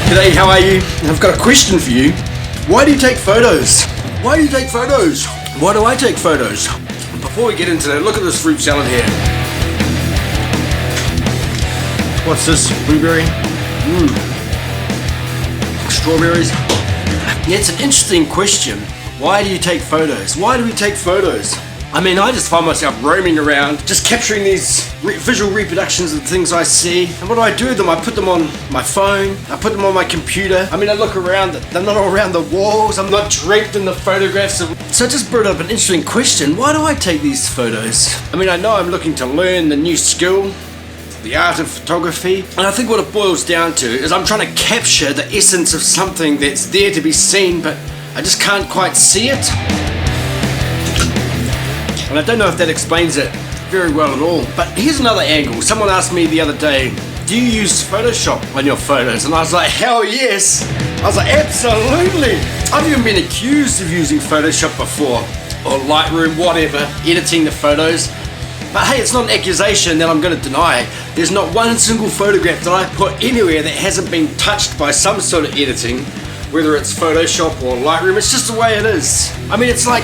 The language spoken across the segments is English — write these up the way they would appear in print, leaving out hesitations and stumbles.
G'day, how are you? I've got a question for you. Why do you take photos? Why do you take photos? Why do I take photos? Before we get into that, look at this fruit salad here. What's this? Blueberry? Strawberries? Yeah, it's an interesting question. Why do you take photos? Why do we take photos? I mean, I just find myself roaming around, just capturing these visual reproductions of the things I see. And what do I do with them? I put them on my phone, I put them on my computer. I mean, I look around, they're not all around the walls, I'm not draped in the photographs. So it just brought up an interesting question. Why do I take these photos? I mean, I know I'm looking to learn the new skill, the art of photography. And I think what it boils down to is I'm trying to capture the essence of something that's there to be seen, but I just can't quite see it. And I don't know if that explains it very well at all. But here's another angle. Someone asked me the other day, do you use Photoshop on your photos? And I was like, hell yes. I was like, absolutely. I've even been accused of using Photoshop before, or Lightroom, whatever, editing the photos. But hey, it's not an accusation that I'm going to deny. There's not one single photograph that I put anywhere that hasn't been touched by some sort of editing, whether it's Photoshop or Lightroom. It's just the way it is. I mean, it's like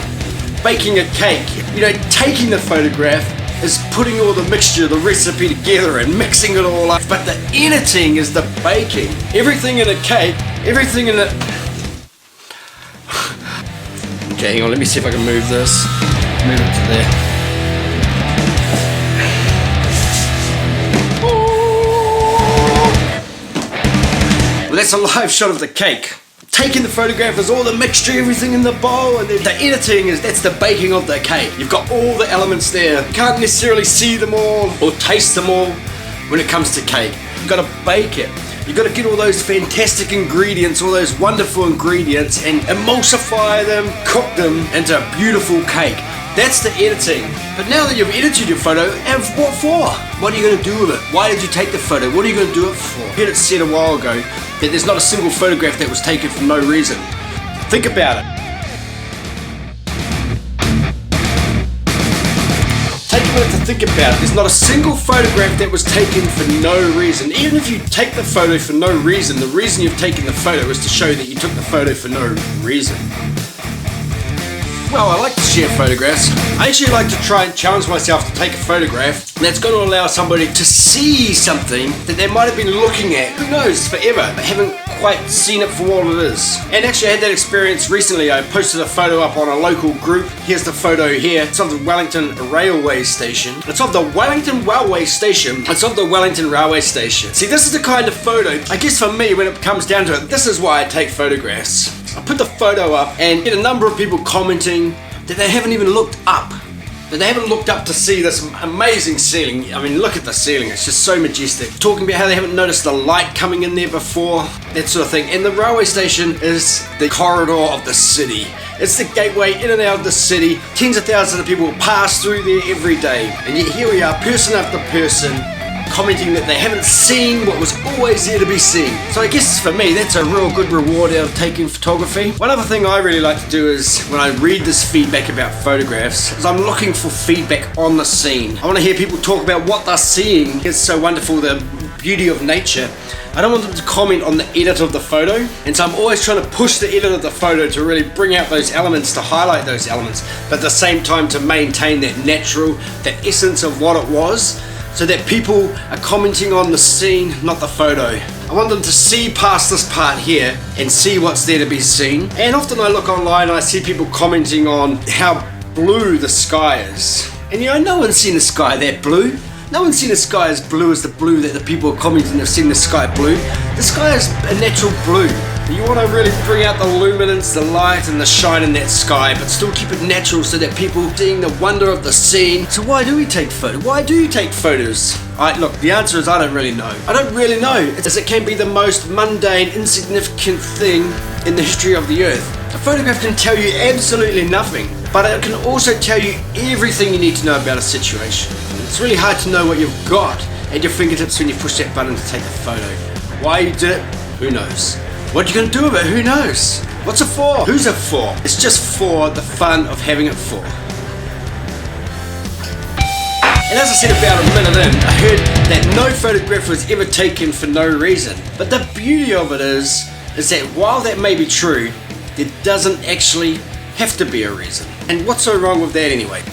baking a cake. You know, taking the photograph is putting all the mixture, the recipe together and mixing it all up. But the editing is the baking. Everything in a cake, everything in it. Okay, hang on, let me see if I can move this. Move it to there. Well, that's a live shot of the cake. Taking the photograph is all the mixture, everything in the bowl, and then the editing that's the baking of the cake. You've got all the elements there. You can't necessarily see them all or taste them all when it comes to cake. You've got to bake it. You've got to get all those fantastic ingredients, all those wonderful ingredients, and emulsify them, cook them into a beautiful cake. That's the editing. But now that you've edited your photo, and what for? What are you going to do with it? Why did you take the photo? What are you going to do it for? I heard it said a while ago that there's not a single photograph that was taken for no reason. Think about it. Take a minute to think about it. There's not a single photograph that was taken for no reason. Even if you take the photo for no reason, the reason you've taken the photo is to show that you took the photo for no reason. Well, I like to share photographs. I actually like to try and challenge myself to take a photograph that's going to allow somebody to see something that they might have been looking at, who knows, forever, but haven't quite seen it for what it is. And actually I had that experience recently. I posted a photo up on a local group. Here's the photo here. It's of the Wellington Railway Station. It's of the Wellington Railway Station. It's of the Wellington Railway Station. See, this is the kind of photo, I guess for me, when it comes down to it, this is why I take photographs. I put the photo up and get a number of people commenting that they haven't even looked up. That they haven't looked up to see this amazing ceiling. I mean, look at the ceiling, it's just so majestic. Talking about how they haven't noticed the light coming in there before, that sort of thing. And the railway station is the corridor of the city. It's the gateway in and out of the city. Tens of thousands of people pass through there every day. And yet here we are, person after person, commenting that they haven't seen what was always there to be seen. So I guess for me, that's a real good reward out of taking photography. One other thing I really like to do is, when I read this feedback about photographs, is I'm looking for feedback on the scene. I want to hear people talk about what they're seeing. It's so wonderful, the beauty of nature. I don't want them to comment on the edit of the photo, and so I'm always trying to push the edit of the photo to really bring out those elements, to highlight those elements, but at the same time to maintain that natural, that essence of what it was, so that people are commenting on the scene, not the photo. I want them to see past this part here and see what's there to be seen. And often I look online and I see people commenting on how blue the sky is. And you know, no one's seen the sky that blue. No one's seen the sky as blue as the blue that the people are commenting have seen the sky blue. The sky is a natural blue. You want to really bring out the luminance, the light and the shine in that sky, but still keep it natural so that people are seeing the wonder of the scene. So why do we take photos? Why do you take photos? Look, the answer is I don't really know. I don't really know, as it can be the most mundane, insignificant thing in the history of the earth. A photograph can tell you absolutely nothing, but it can also tell you everything you need to know about a situation. It's really hard to know what you've got at your fingertips when you push that button to take a photo. Why you did it? Who knows? What you're going to do with it? Who knows? What's it for? Who's it for? It's just for the fun of having it for. And as I said about a minute in, I heard that no photograph was ever taken for no reason. But the beauty of it is that while that may be true, there doesn't actually have to be a reason. And what's so wrong with that anyway?